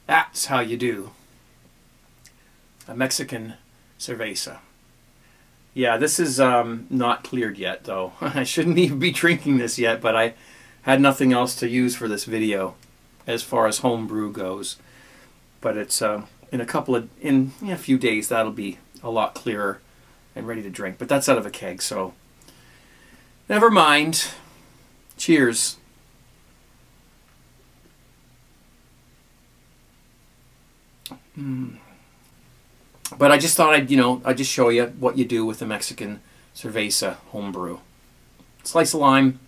That's how you do a Mexican cerveza. Yeah, this is not cleared yet, though. I shouldn't even be drinking this yet, but I had nothing else to use for this video as far as home brew goes. But it's in a few days that'll be a lot clearer and ready to drink. But that's out of a keg, so never mind. Cheers. But I just thought I'd just show you what you do with the Mexican cerveza homebrew. Slice of lime,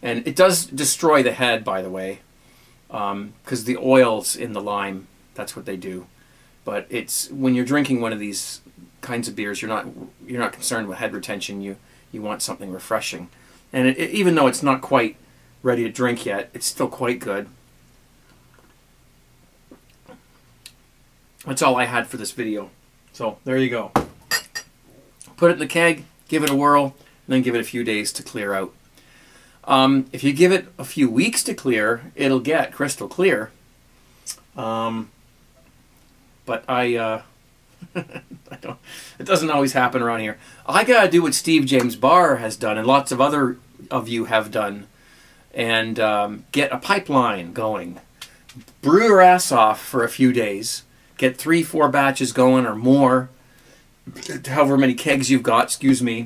and it does destroy the head, by the way, because the oils in the lime, that's what they do. But it's when you're drinking one of these kinds of beers, you're not concerned with head retention. You want something refreshing, and even though it's not quite ready to drink yet, it's still quite good. That's all I had for this video. So there you go. Put it in the keg, give it a whirl, and then give it a few days to clear out. If you give it a few weeks to clear, it'll get crystal clear. But it doesn't always happen around here. I gotta do what Steve James Barr has done, and lots of other of you have done, and get a pipeline going. Brew your ass off for a few days. Get 3-4 batches going or more, however many kegs you've got, excuse me.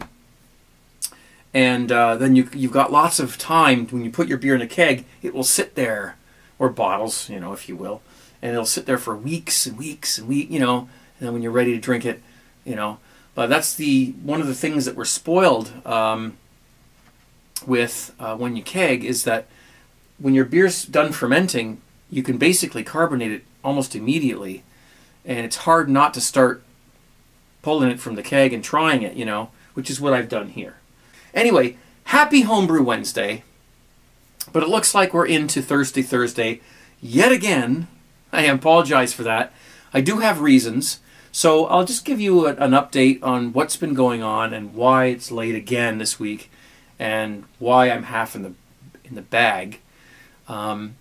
And then you've got lots of time. When you put your beer in a keg, it will sit there, or bottles, if you will, and it'll sit there for weeks and weeks and weeks, and then when you're ready to drink it, But that's one of the things that we're spoiled with when you keg, is that when your beer's done fermenting, you can basically carbonate it almost immediately. And it's hard not to start pulling it from the keg and trying it, which is what I've done here. Anyway, happy Homebrew Wednesday. But it looks like we're into Thirsty Thursday yet again. I apologize for that. I do have reasons. So I'll just give you an update on what's been going on and why it's late again this week and why I'm half in the bag. Because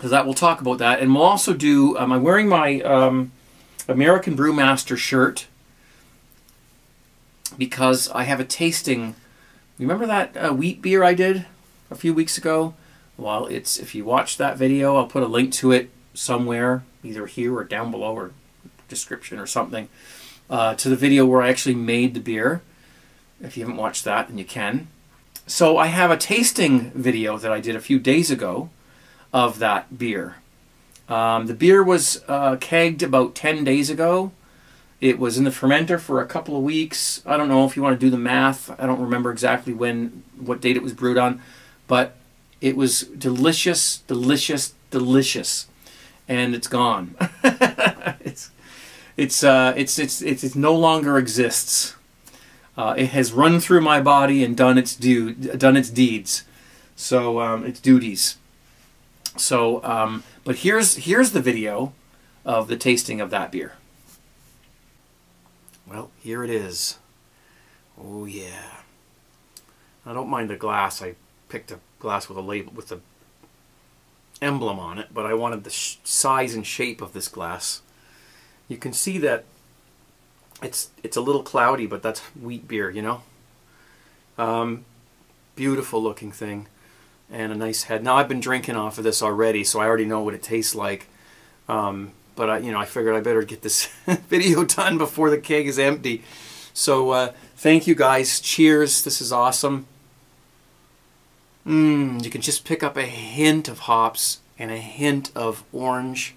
we'll talk about that, and we'll also do. I'm wearing my American Brewmaster shirt because I have a tasting. Remember that wheat beer I did a few weeks ago? Well, if you watch that video, I'll put a link to it somewhere, either here or down below, or description or something, to the video where I actually made the beer. If you haven't watched that, then you can. So I have a tasting video that I did a few days ago of that beer. The beer was kegged about 10 days ago. It was in the fermenter for a couple of weeks. I don't know if you want to do the math. I don't remember exactly what date it was brewed on, but it was delicious, delicious, delicious, and it's gone. It no longer exists. It has run through my body and done its deeds. So its duties. So, but here's the video of the tasting of that beer. Well, here it is. Oh yeah. I don't mind the glass. I picked a glass with a label with the emblem on it, but I wanted the size and shape of this glass. You can see that it's a little cloudy, but that's wheat beer, Beautiful looking thing. And a nice head. Now I've been drinking off of this already, so I already know what it tastes like. But I figured I better get this video done before the keg is empty. So thank you guys. Cheers. This is awesome. You can just pick up a hint of hops and a hint of orange.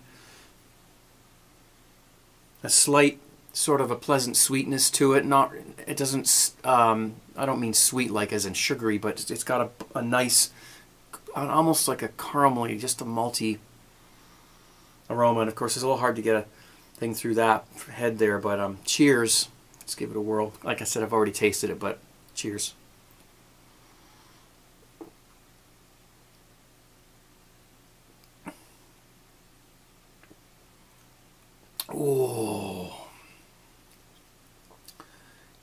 A slight sort of a pleasant sweetness to it. It doesn't. I don't mean sweet like as in sugary, but it's got a nice, almost like a caramely, just a malty aroma. And of course, it's a little hard to get a thing through that head there. But cheers. Let's give it a whirl. Like I said, I've already tasted it, but cheers. Oh,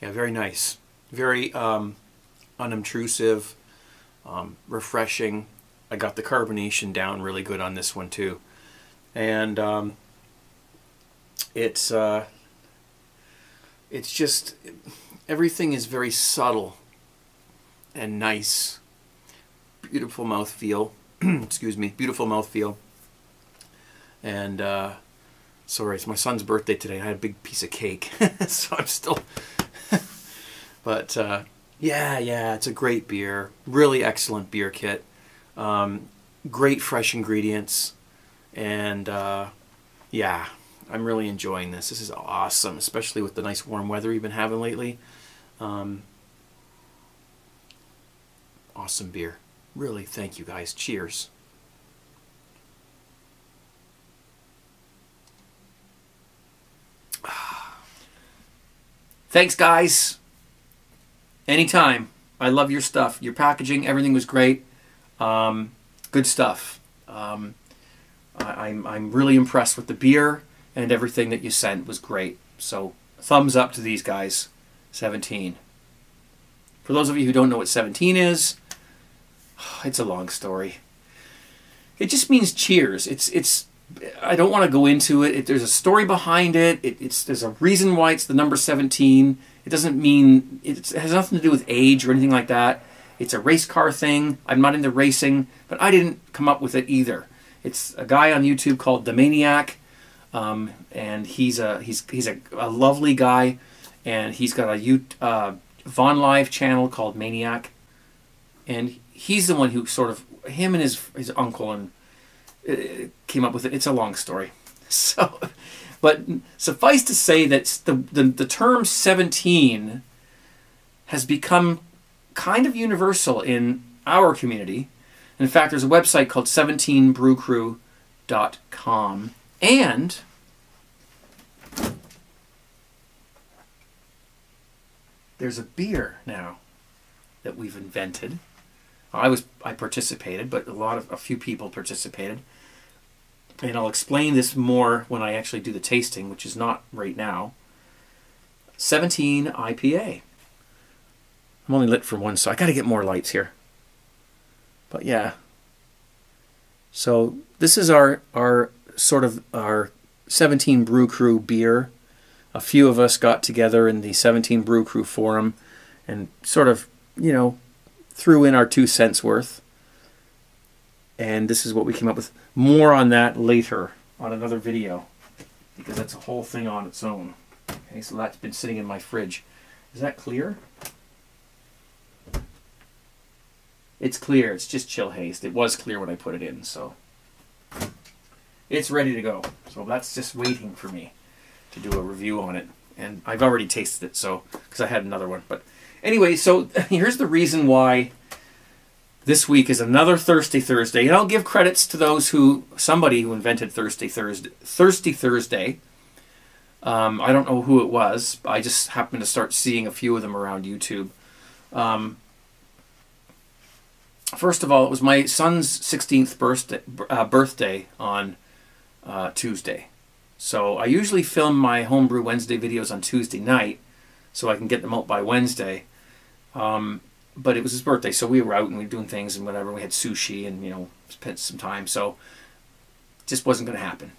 yeah, very nice, very unobtrusive, refreshing. I got the carbonation down really good on this one too, and it's just, everything is very subtle and nice. Beautiful mouthfeel. Excuse me. Beautiful mouthfeel. And sorry, it's my son's birthday today. I had a big piece of cake, so I'm still. But yeah, it's a great beer. Really excellent beer kit. Great fresh ingredients, and yeah, I'm really enjoying this. This is awesome, especially with the nice warm weather we've been having lately. Awesome beer. Really, thank you guys. Cheers. Thanks, guys. Anytime. I love your stuff. Your packaging, everything was great. Good stuff. I'm really impressed with the beer, and everything that you sent was great. So thumbs up to these guys. 17. For those of you who don't know what 17 is, it's a long story. It just means cheers. It's. I don't want to go into it. There's a story behind it. There's a reason why it's the number 17. It doesn't mean, it has nothing to do with age or anything like that. It's a race car thing. I'm not into racing, but I didn't come up with it either. It's a guy on YouTube called The Maniac, and he's a lovely guy, and he's got a Von Live channel called Maniac, and he's the one who sort of, him and his uncle and came up with it. It's a long story. So, but suffice to say that the term 17 has become kind of universal in our community. In fact, there's a website called 17brewcrew.com, and there's a beer now that we've invented. I participated, but a few people participated. And I'll explain this more when I actually do the tasting, which is not right now. 17 IPA. I'm only lit for one, so I got to get more lights here. But yeah. So this is our sort of our 17 Brew Crew beer. A few of us got together in the 17 Brew Crew forum and sort of, threw in our 2 cents worth. And this is what we came up with. More on that later on another video, because that's a whole thing on its own. Okay, so that's been sitting in my fridge. Is that clear? It's clear. It's just chill haze. It was clear when I put it in, so it's ready to go. So that's just waiting for me to do a review on it. And I've already tasted it, so because I had another one. But anyway, so here's the reason why this week is another Thirsty Thursday, and I'll give credits to somebody who invented Thirsty Thursday. I don't know who it was. I just happened to start seeing a few of them around YouTube. First of all, it was my son's 16th birthday on Tuesday. So I usually film my Homebrew Wednesday videos on Tuesday night, so I can get them out by Wednesday. But it was his birthday, so we were out and we were doing things and whatever. We had sushi and, spent some time. So it just wasn't going to happen.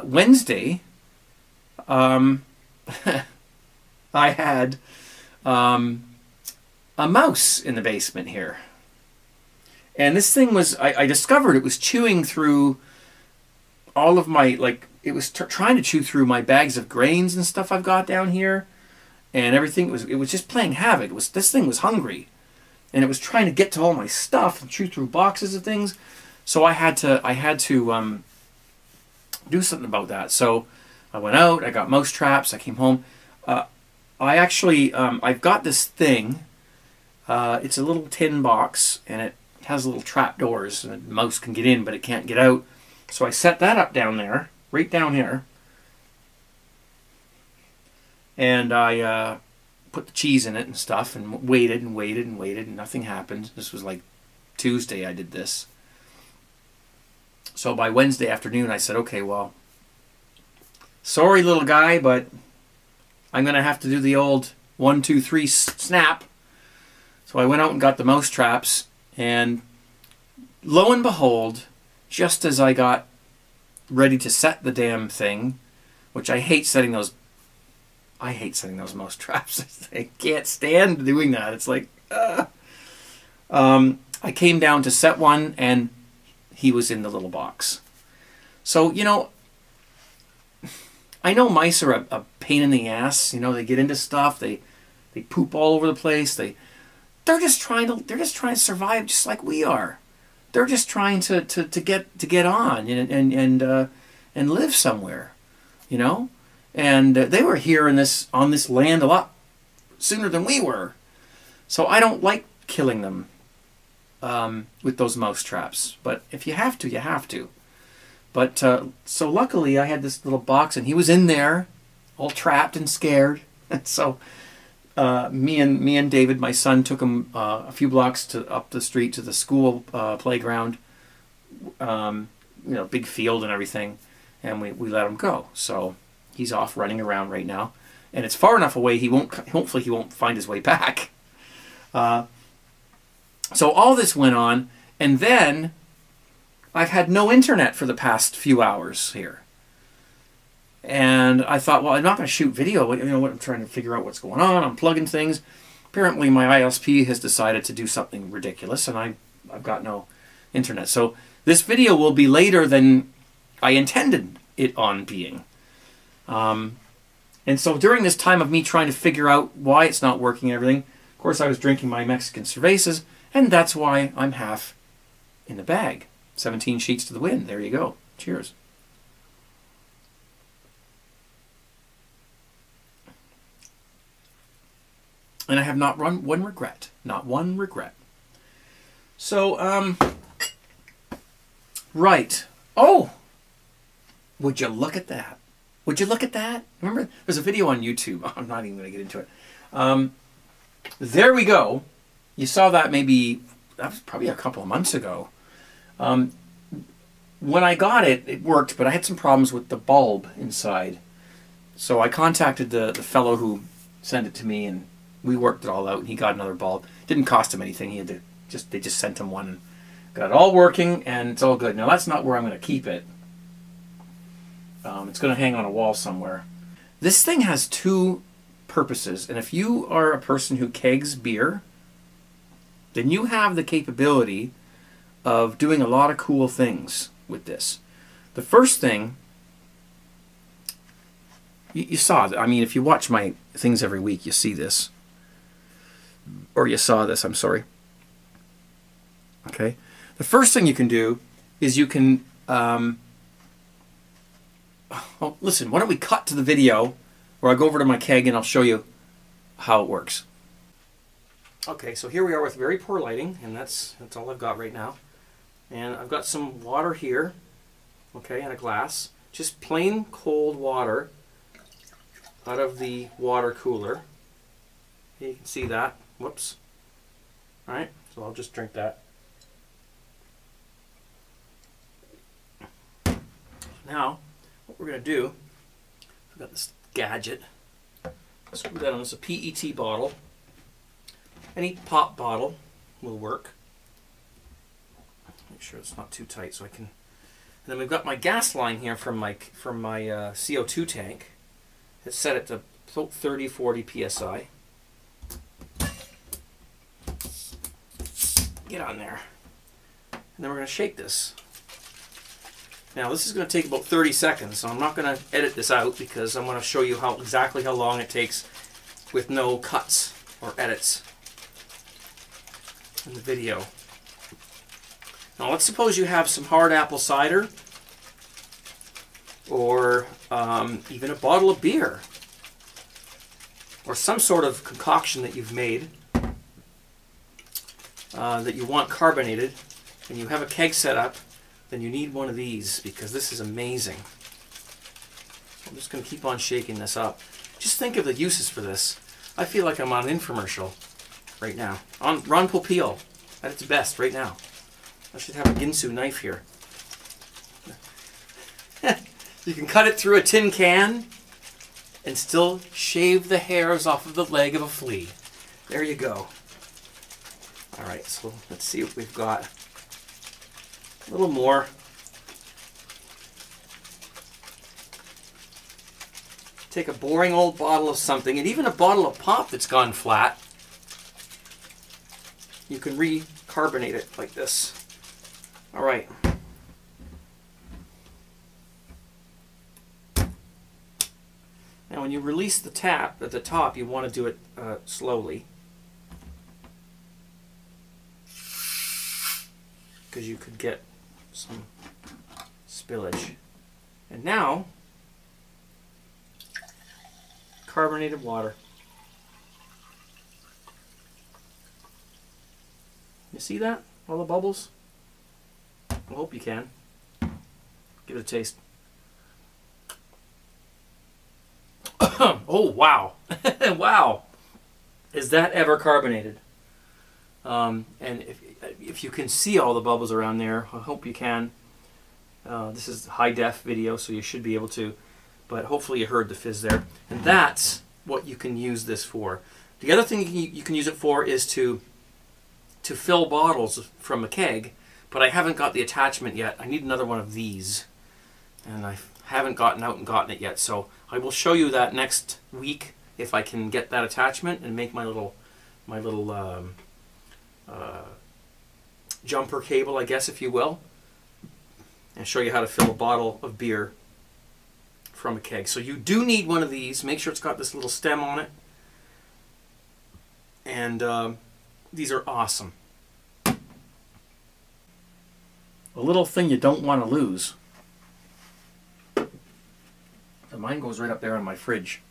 Wednesday, I had a mouse in the basement here. And this thing was, I discovered it was chewing through all of my, it was trying to chew through my bags of grains and stuff I've got down here. And everything it was just playing havoc. This thing was hungry, and it was trying to get to all my stuff and chew through boxes of things. So I had to do something about that. So I went out. I got mouse traps. I came home. I've got this thing. It's a little tin box, and it has little trap doors, and the mouse can get in, but it can't get out. So I set that up down there, right down here. And I put the cheese in it and stuff and waited and waited and waited, and nothing happened. This was like Tuesday I did this. So by Wednesday afternoon I said, okay, well, sorry little guy, but I'm going to have to do the old 1, 2, 3 snap. So I went out and got the mouse traps, and lo and behold, just as I got ready to set the damn thing, which I hate setting those mouse traps. I can't stand doing that. It's like, I came down to set one, and he was in the little box. So, you know, I know mice are a pain in the ass. You know, they get into stuff. They poop all over the place. They're just trying to survive, just like we are. They're just trying to get on and live somewhere, you know. And they were here on this land a lot sooner than we were. So I don't like killing them with those mouse traps. But if you have to, you have to. But so luckily I had this little box, and he was in there, all trapped and scared. And so me and David, my son, took him a few blocks up the street to the school playground, you know, big field and everything, and we let him go. So he's off running around right now, and it's far enough away hopefully he won't find his way back. So all this went on, and then I've had no internet for the past few hours here. And I thought, well, I'm not going to shoot video. You know what? I'm trying to figure out what's going on. I'm plugging things. Apparently, my ISP has decided to do something ridiculous, and I've got no internet. So this video will be later than I intended it on being. And so during this time of me trying to figure out why it's not working and everything, of course, I was drinking my Mexican cervezas, and that's why I'm half in the bag. 17 sheets to the wind. There you go. Cheers. And I have not one regret. Not one regret. So, right. Oh! Would you look at that? Would you look at that? Remember, there's a video on YouTube. I'm not even going to get into it. There we go. You saw that maybe, that was probably a couple of months ago. When I got it, it worked, but I had some problems with the bulb inside. So I contacted the fellow who sent it to me, and we worked it all out, and he got another bulb. Didn't cost him anything. He had to they just sent him one, and got it all working, and it's all good. Now that's not where I'm going to keep it. It's going to hang on a wall somewhere. This thing has two purposes, and if you are a person who kegs beer, then you have the capability of doing a lot of cool things with this. The first thing, you saw, I mean, if you watch my things every week, you see this. Or you saw this, I'm sorry. Okay? The first thing you can do is you can, well, listen, why don't we cut to the video where I go over to my keg and I'll show you how it works. Okay, so here we are with very poor lighting, and that's all I've got right now. And I've got some water here, okay, and a glass. Just plain cold water out of the water cooler. You can see that. Whoops. Alright, so I'll just drink that. Now, what we're going to do, I've got this gadget. Screw that on. It's a PET bottle. Any pop bottle will work. Make sure it's not too tight so I can. And then we've got my gas line here from my CO2 tank. It's set at to 30-40 psi. Get on there. And then we're going to shake this. Now this is going to take about 30 seconds, so I'm not going to edit this out because I'm going to show you exactly how long it takes with no cuts or edits in the video. Now let's suppose you have some hard apple cider or even a bottle of beer or some sort of concoction that you've made that you want carbonated, and you have a keg set up, then you need one of these because this is amazing. So I'm just going to keep on shaking this up. Just think of the uses for this. I feel like I'm on an infomercial right now. On Ron Popeil at its best right now. I should have a Ginsu knife here. You can cut it through a tin can and still shave the hairs off of the leg of a flea. There you go. Alright, so let's see what we've got. A little more. take a boring old bottle of something, and even a bottle of pop that's gone flat, you can recarbonate it like this. All right. Now when you release the tap at the top, you want to do it slowly, because you could get some spillage. And now, carbonated water. You see that? All the bubbles? I hope you can. Give it a taste. Oh, wow. Wow. Is that ever carbonated? And if you can see all the bubbles around there, I hope you can. This is high def video, so you should be able to. But hopefully you heard the fizz there. And that's what you can use this for. The other thing you can use it for is to fill bottles from a keg, but I haven't got the attachment yet. I need another one of these, and I haven't gotten out and gotten it yet. So I will show you that next week if I can get that attachment and make my little jumper cable, I guess, if you will, and show you how to fill a bottle of beer from a keg. So you do need one of these. Make sure it's got this little stem on it. And these are awesome. A little thing you don't want to lose. And mine goes right up there on my fridge.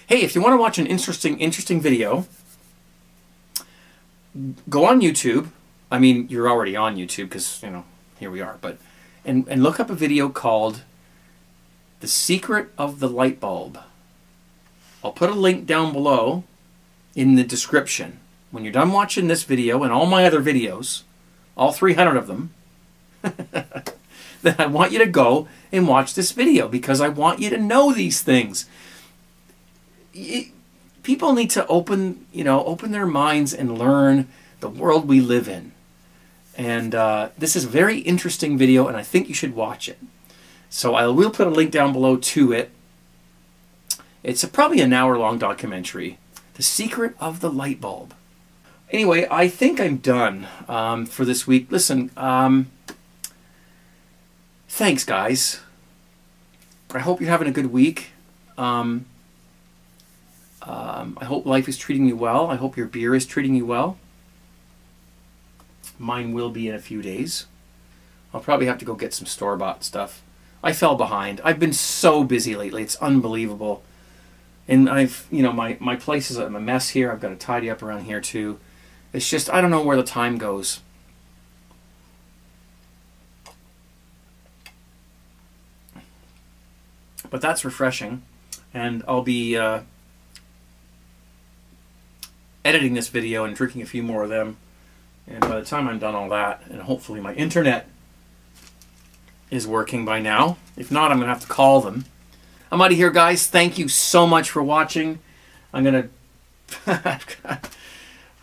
Hey, if you want to watch an interesting video, go on YouTube. I mean, you're already on YouTube because, you know, here we are. But and look up a video called The Secret of the Light Bulb. I'll put a link down below in the description. When you're done watching this video and all my other videos, all 300 of them, then I want you to go and watch this video, because I want you to know these things. People need to open their minds and learn the world we live in. And this is a very interesting video, and I think you should watch it. So I will put a link down below to it. It's probably an hour-long documentary. The Secret of the Light Bulb. Anyway, I think I'm done for this week. Listen, thanks, guys. I hope you're having a good week. I hope life is treating you well. I hope your beer is treating you well. Mine will be in a few days. I'll probably have to go get some store-bought stuff. I fell behind. I've been so busy lately. It's unbelievable. And my place is a mess here. I've got to tidy up around here too. It's just, I don't know where the time goes. But that's refreshing. And I'll be editing this video and drinking a few more of them. And by the time I'm done all that, and hopefully my internet is working by now. If not, I'm going to have to call them. I'm out of here, guys. Thank you so much for watching. I'm going to...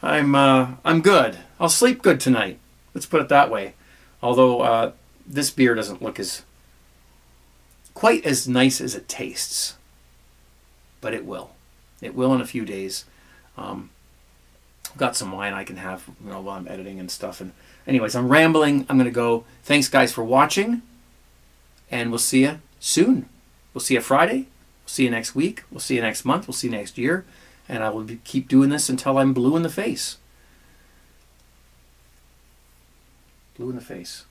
I'm good. I'll sleep good tonight. Let's put it that way. Although this beer doesn't look quite as nice as it tastes. But it will. It will in a few days. I've got some wine I can have, while I'm editing and stuff. And anyways, I'm rambling. I'm going to go. Thanks, guys, for watching. And we'll see you soon. We'll see you Friday. We'll see you next week. We'll see you next month. We'll see you next year. And I will keep doing this until I'm blue in the face. Blue in the face.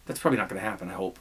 That's probably not going to happen, I hope.